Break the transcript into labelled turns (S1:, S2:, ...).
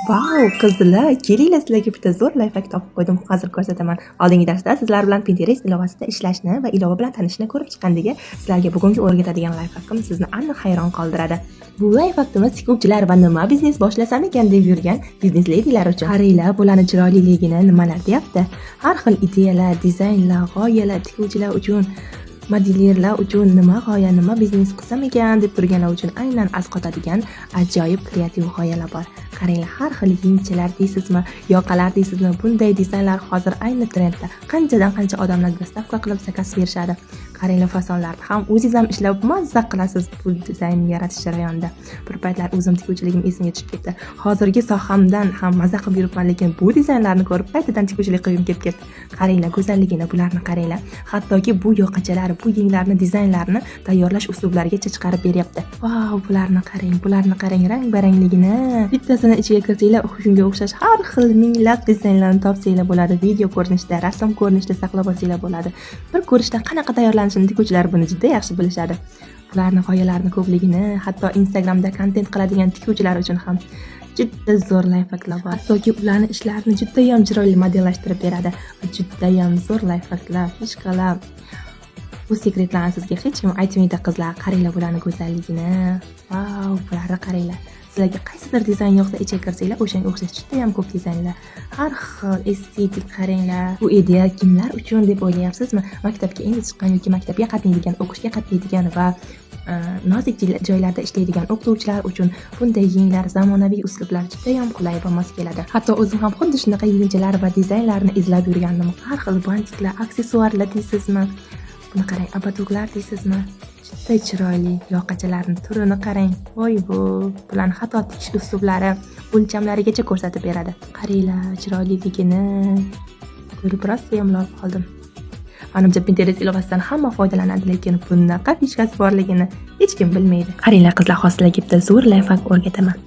S1: Vau, qizlar, kelinglar sizlarga bitta zo'r layfhak topib qo'ydim. Hozir ko'rsataman. Oldingi darsda sizlar bilan Pinterest ilovasida ishlashni va ilova bilan tanishishni ko'rib chiqqandek, sizlarga bugungi o'rgatadigan layfhakim sizni aniq hayron qoldiradi. Bu layfhakimiz tikuvchilar va nima biznes boshlasam ekan deb yurgan biznes ledilar uchun. Qaranglar, bularning chiroyliligini nimalar deyapti. Har xil ideyalar, dizaynlar, g'oyalar tikuvchilar uchun, modelirlar uchun nima g'oya, nima biznes qilsam ekan deb turganlar uchun aynan asqotadigan ajoyib kreativ g'oyalar bor. Qaranglar, har xil yengchilar deysizmi, yoqalar deysizmi, bunday dizaynlar hozir ayni trendda. Qanchadan qancha odamlar dastavka qilib zakaz berishadi. Qaranglar, fasonlarni ham o'zingiz ham ishlab mazza qilasiz bu dizaynni yaratish jarayonida. Bir paytlar o'zim tikuvchiligim esimga tushib ketdi. Hozirgi sohamdan ham mazza qilib yuribman, lekin bu dizaynlarni ko'rib qaytadan tikuvchilik qilib ketdi. Qaranglar, go'zalligini, bularni qaranglar. Hattoki bu yoqachalar, bu yenglarni, dizaynlarni tayyorlash uslublarigacha chiqarib beryapti. Vau, bularni qarang, rang-barangligini. Bittasini ichiga kirsanglar, shunga o'xshash har xil minglab dizaynlarni topsanglar bo'ladi. Video ko'rinishda, rasm ko'rinishda saqlab olsanglar bo'ladi. Bir ko'rishda qanaqa tayyorlanishini tikuvchilar buni juda yaxshi bilishadi. Bularning g'oyalarini ko'pligini, hatto Instagramda kontent qiladigan tikuvchilar uchun ham juda zo'r layfhaklar bor. Hattoki ularning ishlarini juda ham chiroyli modellashtirib beradi. Juda ham zo'r layfhaklar, fishkalar. Bu sekretlarni sizga hech kim aytmaydi qizlar. Qaranglar bularning go'zalligini. Vau, bularni qaranglar. Sizlarga qaysidir dizayn yoqsa ichiga kirsanglar, o'shanga o'xshash juda ham ko'p dizaynlar. Har xil estetik qaranglar. Bu ideya kimlar uchun deb o'ylayapsizmi? Maktabga endi chiqqan yoki maktabga qatnaydigan, o'qishga qatnaydigan va nozik joylarda ishlaydigan o'qituvchilar uchun bunday yenglar, zamonaviy uslublar juda ham qulay va mos keladi. Hatto o'zim ham xuddi shunaqa yengchilar va dizaynlarni izlab yurgandim. Har xil bantiklar, aksessuarlar deysizmi? Buni qarang, abaduglar deysizmi? Juda chiroyli yoqachalarning turini qarang. Voy-bo, bularning hatto tikish uslublari, o'lchamlarigacha ko'rsatib beradi. Qaranglar, chiroyliligini ko'rib rosa ham lol qoldim. Menimcha Pinterest ilovasidan hamma foydalanadi, lekin bunaqa fishkasi borligini hech kim bilmaydi. Qaranglar qizlar, hozir sizlarga bitta zo'r layfhak o'rgataman.